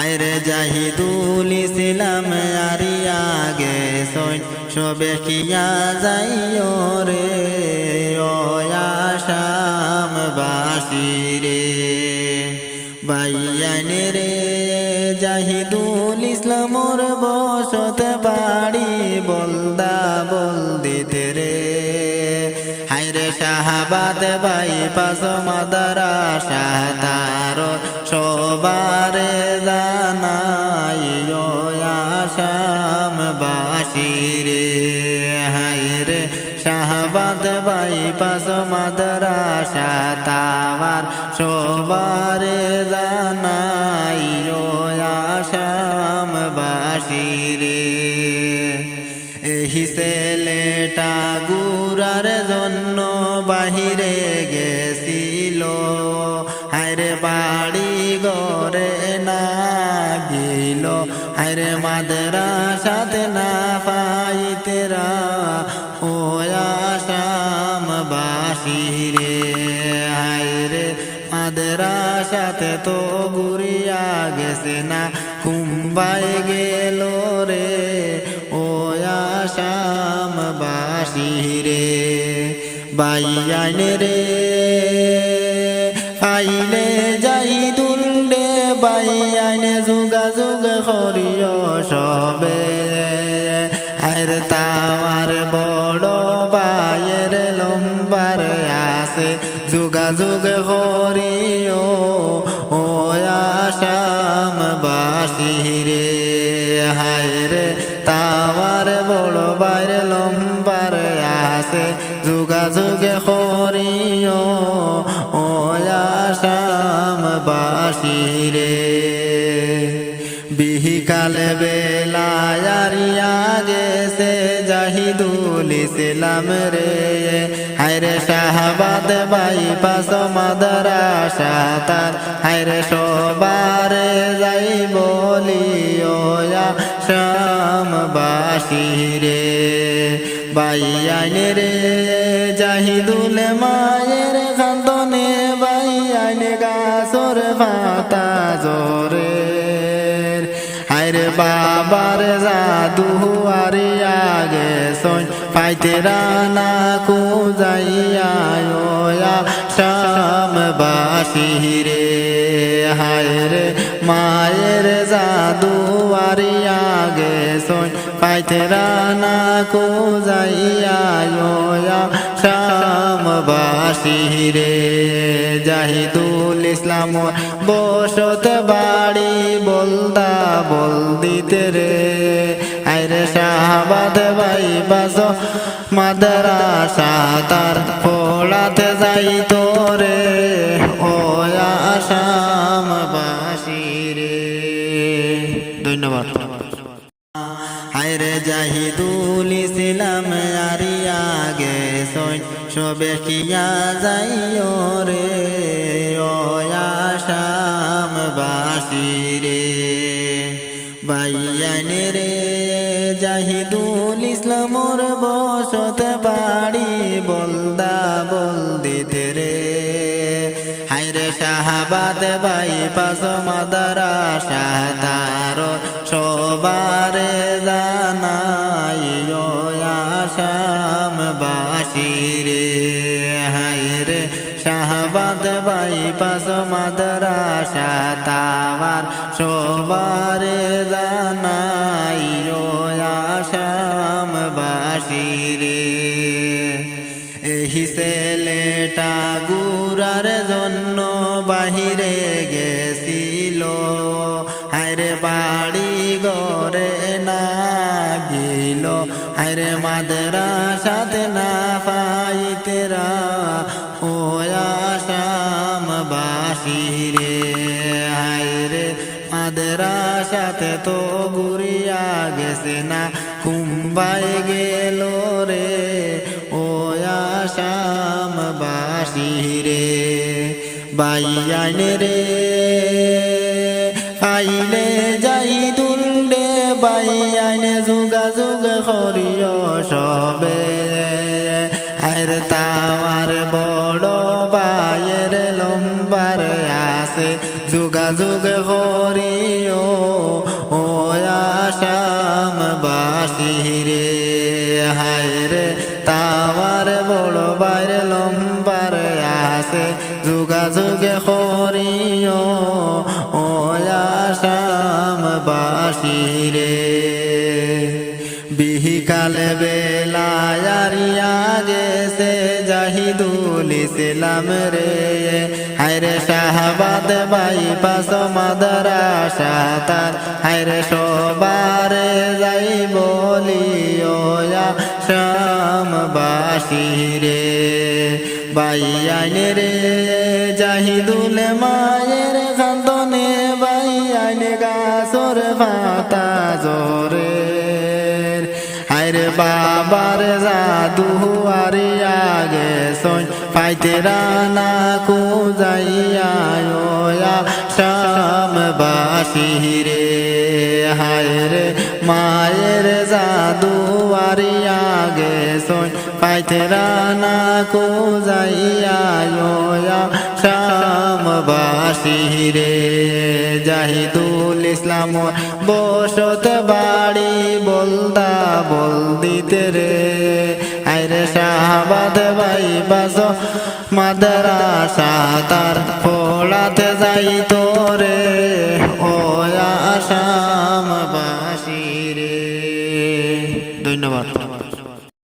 হায়রে জাহিদুল ইসলাম আরিয়া গেছন সবে কিয়া যাইও রে ও আসাম বাসিরে বাইয়ানে রে জাহিদুল ইসলামর বসত বাড়ি বলদা বলদিতে রে হায়রে শাহাবাদ বাইপাস মাদারাসা তার সবারে জানাই ও আসাম বাসিরে হায়রে শাহাবাদ বাইপাস মাদারাসা তার সবারে জানাই ও আসাম বাসিরে এই ছেলেটা গুরার জন্য বাহিরে গেছিল হায়রে বাড়ি গরে না গেল হায়রে মাদ্রাসাতে না পাইতেরা ও আসাম বাসিরে হায়রে মাদ্রাসাতে তো গুরিয়া গেছে না কুম্বাই গেল রে ও আসাম বাসিরে বাইয়ানে রে আইলে জাহিদুল রে বাইয়ানে যোগাযোগ করিও সবে আর তাওয়ার বড় বাইয়ের লম্বার আছে যোগাযোগ করিও ও আসাম বাসিরে হায়রে তাওয়ার বড় বাইর লম্বার আছে যোগাযোগ করিও ও আসাম বাসিরে বিকাল বেলায় আরিয়া গেছে জাহিদুল ইসলাম রে হায়রে শাহাবাদ বাইপাস মাদ্রাসা তার হায়রে সবারে যাই বলিও আসাম বাসিরে বাইয়ানে রে জাহিদুল মায়ের কান্দনে বাইয়ানে গাছর পাতা জোরে হায়রে বাবার জাদু আরিয়া গেছন পাইতে রানা কুজাইয়া আসাম বাসিরে হায়রে মায়ের জাদু আরিয়া গেছন পাইতে রানা কুজাইয়া আসাম বাসিরে জাহিদুল ইসলাম বসত বাড়ি বলদা বলদিতে রে আইরে শাহাবাদ বাইপাস মাদ্রাসা তার পড়াতে যাইতো রে ও আসাম বাসিরে ধন্যবাদ হায়রে জাহিদুল ইসলাম আরিয়া গেছন সবে কিয়া যাইও রে ও আসাম বাসিরে বাইয়ানে রে জাহিদুল ইসলামর বসত বাড়ি বলদা বলদিতে রে হায়রে শাহাবাদ বাইপাস মাদ্রাসা তার সবারে জানাই ও আসাম বাসিরে হায়রে শাহাবাদ বাইপাস মাদ্রাসা তার সবারে জানাই ও আসাম বাসিরে এই ছেলেটা গুরার জন্য বাহিরে গেছিল হায়রে বাড়ি গরে না গেল হায়রে মাদ্রাসাতে না পাইতেরা ও আসাম বাসিরে হায়রে মাদ্রাসাতে তো গুরিয়া গেছে না কুম্বাই গেল রে ও আসাম বাসিরে বাইয়ানে রে আইলে জাহিদুল রে বাইয়ানে যোগাযোগ করিও সবে আর তাওয়ার বড় বাইয়ের লম্বার আছে যোগাযোগ করিও রে বিকাল বেলায় আরিয়া গেছে জাহিদুল ইসলাম রে হায়রে শাহবাদ বাইপাস মাদ্রাসা তার হায়রে সবারে যাই বলিও শামবাসী রে বাইয়ান রে জাহিদুল মায়ের কান্দনে বাইয়ান গাছর পাতা জোরে হায়রে বাবার জাদু আরিয়া গেছন পাইতে রানা খুঁজাইয়া শামবাসী রে হায়রে মায়ের জাদু আরিয়া গেছন পাইতে রানা খুঁজাইয়া শামবাসী রে জাহিদুল ইসলাম বসত বাড়ি বলদা বল দিতে রে আইরে শাহবাদ বাইপাস মাদ্রাসা তার পড়াতে যাই তোরে ও শামবাসী রে। ধন্যবাদ।